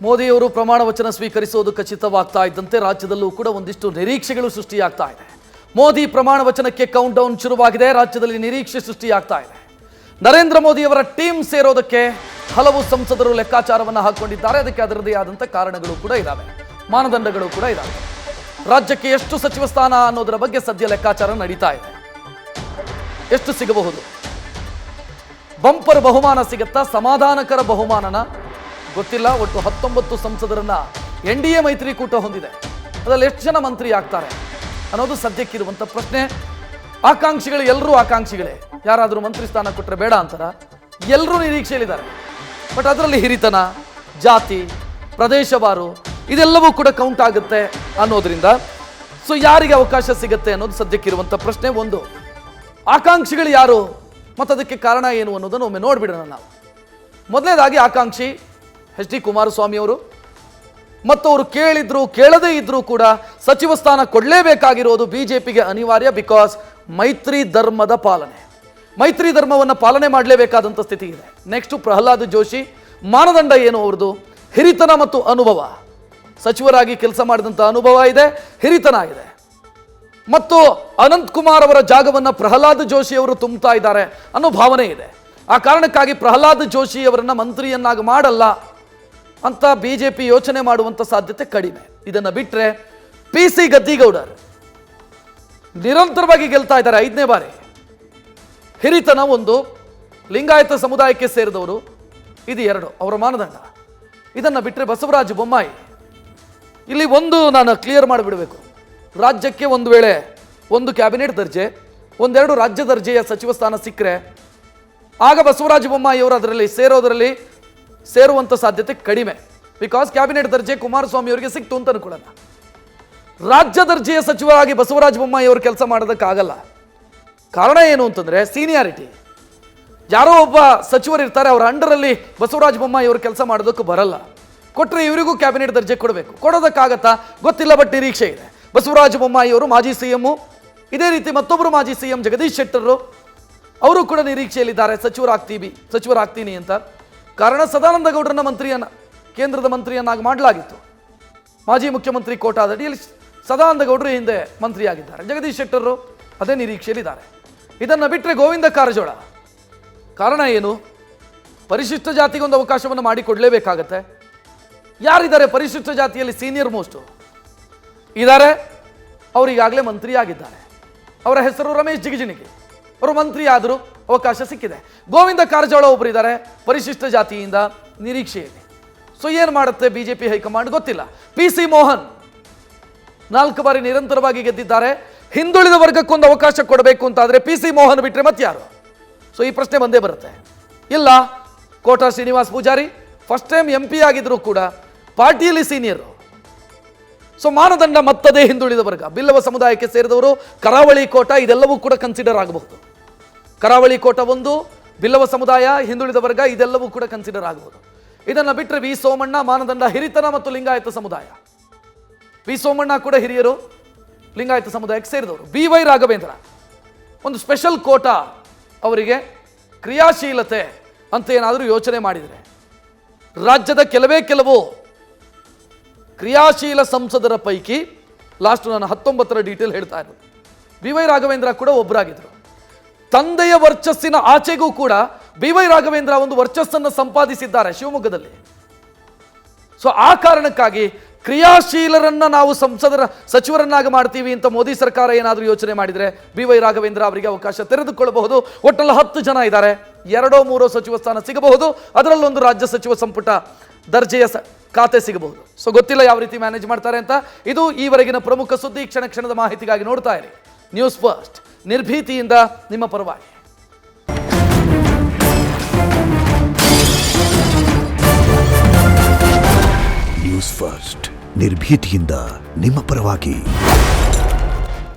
ಮೋದಿಯವರು ಪ್ರಮಾಣ ವಚನ ಸ್ವೀಕರಿಸುವುದು ಖಚಿತವಾಗ್ತಾ ಇದ್ದಂತೆ ರಾಜ್ಯದಲ್ಲೂ ಕೂಡ ಒಂದಿಷ್ಟು ನಿರೀಕ್ಷೆಗಳು ಸೃಷ್ಟಿಯಾಗ್ತಾ ಇದೆ. ಮೋದಿ ಪ್ರಮಾಣ ವಚನಕ್ಕೆ ಕೌಂಟ್ ಡೌನ್ ಶುರುವಾಗಿದೆ. ರಾಜ್ಯದಲ್ಲಿ ನಿರೀಕ್ಷೆ ಸೃಷ್ಟಿಯಾಗ್ತಾ ಇದೆ. ನರೇಂದ್ರ ಮೋದಿಯವರ ಟೀಮ್ ಸೇರೋದಕ್ಕೆ ಹಲವು ಸಂಸದರು ಲೆಕ್ಕಾಚಾರವನ್ನು ಹಾಕೊಂಡಿದ್ದಾರೆ. ಅದಕ್ಕೆ ಅದರದೇ ಆದಂಥ ಕಾರಣಗಳು ಕೂಡ ಇದ್ದಾವೆ, ಮಾನದಂಡಗಳು ಕೂಡ ಇದ್ದಾವೆ. ರಾಜ್ಯಕ್ಕೆ ಎಷ್ಟು ಸಚಿವ ಸ್ಥಾನ ಅನ್ನೋದರ ಬಗ್ಗೆ ಸದ್ಯ ಲೆಕ್ಕಾಚಾರ ನಡೀತಾ ಇದೆ. ಎಷ್ಟು ಸಿಗಬಹುದು? ಬಂಪರ್ ಬಹುಮಾನ ಸಿಗುತ್ತಾ? ಸಮಾಧಾನಕರ ಬಹುಮಾನನ ಗೊತ್ತಿಲ್ಲ. ಒಟ್ಟು 19 ಸಂಸದರನ್ನ NDA ಮೈತ್ರಿಕೂಟ ಹೊಂದಿದೆ. ಅದರಲ್ಲಿ ಎಷ್ಟು ಜನ ಮಂತ್ರಿ ಆಗ್ತಾರೆ ಅನ್ನೋದು ಸದ್ಯಕ್ಕಿರುವಂಥ ಪ್ರಶ್ನೆ. ಆಕಾಂಕ್ಷಿಗಳು ಎಲ್ಲರೂ ಆಕಾಂಕ್ಷಿಗಳೇ. ಯಾರಾದರೂ ಮಂತ್ರಿ ಸ್ಥಾನ ಕೊಟ್ಟರೆ ಬೇಡ ಅಂತಾರ? ಎಲ್ಲರೂ ನಿರೀಕ್ಷೆಯಲ್ಲಿದ್ದಾರೆ. ಬಟ್ ಅದರಲ್ಲಿ ಹಿರಿತನ, ಜಾತಿ, ಪ್ರದೇಶವಾರು ಇದೆಲ್ಲವೂ ಕೂಡ ಕೌಂಟ್ ಆಗುತ್ತೆ ಅನ್ನೋದ್ರಿಂದ ಸೊ ಯಾರಿಗೆ ಅವಕಾಶ ಸಿಗುತ್ತೆ ಅನ್ನೋದು ಸದ್ಯಕ್ಕಿರುವಂಥ ಪ್ರಶ್ನೆ. ಒಂದು, ಆಕಾಂಕ್ಷಿಗಳು ಯಾರು ಮತ್ತು ಅದಕ್ಕೆ ಕಾರಣ ಏನು ಅನ್ನೋದನ್ನು ಒಮ್ಮೆ ನೋಡ್ಬಿಡೋಣ ನಾವು. ಮೊದಲನೇದಾಗಿ ಆಕಾಂಕ್ಷಿ HD ಕುಮಾರಸ್ವಾಮಿ ಅವರು. ಮತ್ತು ಅವರು ಕೇಳಿದ್ರು ಕೇಳದೇ ಇದ್ರೂ ಕೂಡ ಸಚಿವ ಸ್ಥಾನ ಕೊಡಲೇಬೇಕಾಗಿರೋದು ಬಿಜೆಪಿಗೆ ಅನಿವಾರ್ಯ. ಬಿಕಾಸ್ ಮೈತ್ರಿ ಧರ್ಮದ ಪಾಲನೆ, ಮೈತ್ರಿ ಧರ್ಮವನ್ನು ಪಾಲನೆ ಮಾಡಲೇಬೇಕಾದಂಥ ಸ್ಥಿತಿ ಇದೆ. ನೆಕ್ಸ್ಟು ಪ್ರಹ್ಲಾದ್ ಜೋಶಿ. ಮಾನದಂಡ ಏನು ಅವ್ರದ್ದು? ಹಿರಿತನ ಮತ್ತು ಅನುಭವ. ಸಚಿವರಾಗಿ ಕೆಲಸ ಮಾಡಿದಂಥ ಅನುಭವ ಇದೆ, ಹಿರಿತನ ಇದೆ. ಮತ್ತು ಅನಂತ್ ಕುಮಾರ್ ಅವರ ಜಾಗವನ್ನು ಪ್ರಹ್ಲಾದ್ ಜೋಶಿ ಅವರು ತುಂಬುತ್ತಾ ಇದ್ದಾರೆ ಅನ್ನೋ ಭಾವನೆ ಇದೆ. ಆ ಕಾರಣಕ್ಕಾಗಿ ಪ್ರಹ್ಲಾದ್ ಜೋಶಿ ಅವರನ್ನ ಮಂತ್ರಿಯನ್ನಾಗಿ ಮಾಡಲ್ಲ ಅಂತ ಬಿಜೆಪಿ ಯೋಚನೆ ಮಾಡುವಂಥ ಸಾಧ್ಯತೆ ಕಡಿಮೆ. ಇದನ್ನು ಬಿಟ್ಟರೆ PC ಗದ್ದಿಗೌಡರ್ ನಿರಂತರವಾಗಿ ಗೆಲ್ತಾ ಇದ್ದಾರೆ 5ನೇ ಬಾರಿ. ಹಿರಿತನ ಒಂದು, ಲಿಂಗಾಯತ ಸಮುದಾಯಕ್ಕೆ ಸೇರಿದವರು, ಇದು 2 ಅವರ ಮಾನದಂಡ. ಇದನ್ನು ಬಿಟ್ಟರೆ ಬಸವರಾಜ ಬೊಮ್ಮಾಯಿ. ಇಲ್ಲಿ ಒಂದು ನಾನು ಕ್ಲಿಯರ್ ಮಾಡಿಬಿಡಬೇಕು. ರಾಜ್ಯಕ್ಕೆ ಒಂದು ವೇಳೆ ಒಂದು ಕ್ಯಾಬಿನೆಟ್ ದರ್ಜೆ, 1-2 ರಾಜ್ಯ ದರ್ಜೆಯ ಸಚಿವ ಸ್ಥಾನ ಸಿಕ್ಕರೆ ಆಗ ಬಸವರಾಜ ಬೊಮ್ಮಾಯಿ ಅವರು ಅದರಲ್ಲಿ ಸೇರುವಂಥ ಸಾಧ್ಯತೆ ಕಡಿಮೆ. ಬಿಕಾಸ್ ಕ್ಯಾಬಿನೆಟ್ ದರ್ಜೆ ಕುಮಾರಸ್ವಾಮಿ ಅವರಿಗೆ ಸಿಕ್ತು ಅಂತ ಅನ್ಕೊಳ್ಳೋಣ. ರಾಜ್ಯ ದರ್ಜೆಯ ಸಚಿವರಾಗಿ ಬಸವರಾಜ ಬೊಮ್ಮಾಯಿ ಅವರು ಕೆಲಸ ಮಾಡೋದಕ್ಕಾಗಲ್ಲ. ಕಾರಣ ಏನು ಅಂತಂದರೆ ಸೀನಿಯಾರಿಟಿ. ಯಾರೋ ಒಬ್ಬ ಸಚಿವರು ಇರ್ತಾರೆ, ಅವರ ಅಂಡರಲ್ಲಿ ಬಸವರಾಜ ಬೊಮ್ಮಾಯಿ ಅವರು ಕೆಲಸ ಮಾಡೋದಕ್ಕೂ ಬರಲ್ಲ. ಕೊಟ್ಟರೆ ಇವರಿಗೂ ಕ್ಯಾಬಿನೆಟ್ ದರ್ಜೆ ಕೊಡಬೇಕು. ಕೊಡೋದಕ್ಕಾಗತ್ತಾ ಗೊತ್ತಿಲ್ಲ, ಬಟ್ ನಿರೀಕ್ಷೆ ಇದೆ. ಬಸವರಾಜ ಬೊಮ್ಮಾಯಿ ಅವರು ಮಾಜಿ ಸಿಎಂ, ಇದೇ ರೀತಿ ಮತ್ತೊಬ್ಬರು ಮಾಜಿ ಸಿಎಂ ಜಗದೀಶ್ ಶೆಟ್ಟರ್ ಅವರು ಕೂಡ ನಿರೀಕ್ಷೆಯಲ್ಲಿದ್ದಾರೆ ಸಚಿವರಾಗ್ತೀನಿ ಅಂತ. ಕಾರಣ ಸದಾನಂದ ಗೌಡರನ್ನ ಕೇಂದ್ರದ ಮಂತ್ರಿಯನ್ನಾಗಿ ಮಾಡಲಾಗಿತ್ತು. ಮಾಜಿ ಮುಖ್ಯಮಂತ್ರಿ ಕೋಟಾದ ಅಡಿಯಲ್ಲಿ ಸದಾನಂದ ಗೌಡರು ಹಿಂದೆ ಮಂತ್ರಿಯಾಗಿದ್ದಾರೆ. ಜಗದೀಶ್ ಶೆಟ್ಟರ್ ಅದೇ ನಿರೀಕ್ಷೆಯಲ್ಲಿದ್ದಾರೆ. ಇದನ್ನು ಬಿಟ್ಟರೆ ಗೋವಿಂದ ಕಾರಜೋಳ, ಕಾರಣ ಏನು? ಪರಿಶಿಷ್ಟ ಜಾತಿಗೆ ಒಂದು ಅವಕಾಶವನ್ನು ಮಾಡಿಕೊಡಲೇಬೇಕಾಗತ್ತೆ. ಯಾರಿದ್ದಾರೆ ಪರಿಶಿಷ್ಟ ಜಾತಿಯಲ್ಲಿ ಸೀನಿಯರ್ ಮೋಸ್ಟು ಇದ್ದಾರೆ, ಅವರು ಈಗಾಗಲೇ ಮಂತ್ರಿ ಆಗಿದ್ದಾರೆ. ಅವರ ಹೆಸರು ರಮೇಶ್ ಜಿಗಜಿಣಗಿ, ಅವರು ಮಂತ್ರಿ ಆದರೂ ಅವಕಾಶ ಸಿಕ್ಕಿದೆ. ಗೋವಿಂದ ಕಾರಜೋಳ ಒಬ್ಬರು ಇದ್ದಾರೆ ಪರಿಶಿಷ್ಟ ಜಾತಿಯಿಂದ ನಿರೀಕ್ಷೆಯಲ್ಲಿ. ಸೊ ಏನು ಮಾಡುತ್ತೆ ಬಿಜೆಪಿ ಹೈಕಮಾಂಡ್ ಗೊತ್ತಿಲ್ಲ. PC ಮೋಹನ್ 4 ಬಾರಿ ನಿರಂತರವಾಗಿ ಗೆದ್ದಿದ್ದಾರೆ. ಹಿಂದುಳಿದ ವರ್ಗಕ್ಕೊಂದು ಅವಕಾಶ ಕೊಡಬೇಕು ಅಂತಾದರೆ PC ಮೋಹನ್ ಬಿಟ್ಟರೆ ಮತ್ತಾರು? ಸೊ ಈ ಪ್ರಶ್ನೆ ಬಂದೇ ಬರುತ್ತೆ. ಇಲ್ಲ, Kota Srinivas Poojari first time MP ಆಗಿದ್ರು ಕೂಡ ಪಾರ್ಟಿಯಲ್ಲಿ ಸೀನಿಯರು. ಸೊ ಮಾನದಂಡ ಮತ್ತದೇ ಹಿಂದುಳಿದ ವರ್ಗ, ಬಿಲ್ಲವ ಸಮುದಾಯಕ್ಕೆ ಸೇರಿದವರು, ಕರಾವಳಿ ಕೋಟಾ, ಇದೆಲ್ಲವೂ ಕೂಡ ಕನ್ಸಿಡರ್ ಆಗಬಹುದು. ಕರಾವಳಿ ಕೋಟಾ ಒಂದು, ಬಿಲ್ಲವ ಸಮುದಾಯ, ಹಿಂದುಳಿದ ವರ್ಗ, ಇದೆಲ್ಲವೂ ಕೂಡ ಕನ್ಸಿಡರ್ ಆಗಬಹುದು. ಇದನ್ನು ಬಿಟ್ಟರೆ ವಿ ಸೋಮಣ್ಣ ಮಾನದಂಡ ಹಿರಿತನ ಮತ್ತು ಲಿಂಗಾಯತ ಸಮುದಾಯ. ವಿ ಸೋಮಣ್ಣ ಕೂಡ ಹಿರಿಯರು, ಲಿಂಗಾಯತ ಸಮುದಾಯಕ್ಕೆ ಸೇರಿದವರು. BY ರಾಘವೇಂದ್ರ ಒಂದು ಸ್ಪೆಷಲ್ ಕೋಟಾ ಅವರಿಗೆ, ಕ್ರಿಯಾಶೀಲತೆ ಅಂತ ಏನಾದರೂ ಯೋಚನೆ ಮಾಡಿದರೆ ರಾಜ್ಯದ ಕೆಲವು ಕ್ರಿಯಾಶೀಲ ಸಂಸದರ ಪೈಕಿ ಲಾಸ್ಟ್ ನಾನು 19ರ ಡೀಟೇಲ್ ಹೇಳ್ತಾ ಇರೋದು. BY ರಾಘವೇಂದ್ರ ಕೂಡ ಒಬ್ಬರಾಗಿದ್ದರು. ತಂದೆಯ ವರ್ಚಸ್ಸಿನ ಆಚೆಗೂ ಕೂಡ BY ರಾಘವೇಂದ್ರ ಒಂದು ವರ್ಚಸ್ಸನ್ನು ಸಂಪಾದಿಸಿದ್ದಾರೆ ಶಿವಮೊಗ್ಗದಲ್ಲಿ. ಸೊ ಆ ಕಾರಣಕ್ಕಾಗಿ ಕ್ರಿಯಾಶೀಲರನ್ನ ನಾವು ಸಚಿವರನ್ನಾಗಿ ಮಾಡ್ತೀವಿ ಅಂತ ಮೋದಿ ಸರ್ಕಾರ ಏನಾದರೂ ಯೋಚನೆ ಮಾಡಿದರೆ BY ರಾಘವೇಂದ್ರ ಅವರಿಗೆ ಅವಕಾಶ ತೆರೆದುಕೊಳ್ಳಬಹುದು. ಒಟ್ಟಲ್ಲಿ 10 ಜನ ಇದ್ದಾರೆ, 2-3 ಸಚಿವ ಸ್ಥಾನ ಸಿಗಬಹುದು, ಅದರಲ್ಲೊಂದು ರಾಜ್ಯ ಸಚಿವ ಸಂಪುಟ ದರ್ಜೆಯ ಖಾತೆ ಸಿಗಬಹುದು. ಸೊ ಗೊತ್ತಿಲ್ಲ ಯಾವ ರೀತಿ ಮ್ಯಾನೇಜ್ ಮಾಡ್ತಾರೆ ಅಂತ. ಇದು ಈವರೆಗಿನ ಪ್ರಮುಖ ಸುದ್ದಿ. ಕ್ಷಣದ ಮಾಹಿತಿಗಾಗಿ ನೋಡ್ತಾ ಇರಿ ನ್ಯೂಸ್ ಫಸ್ಟ್, ನಿರ್ಭೀತಿಯಿಂದ ನಿಮ್ಮ ಪರವಾಗಿ. ನ್ಯೂಸ್ ಫಸ್ಟ್, ನಿರ್ಭೀತಿಯಿಂದ ನಿಮ್ಮ ಪರವಾಗಿ.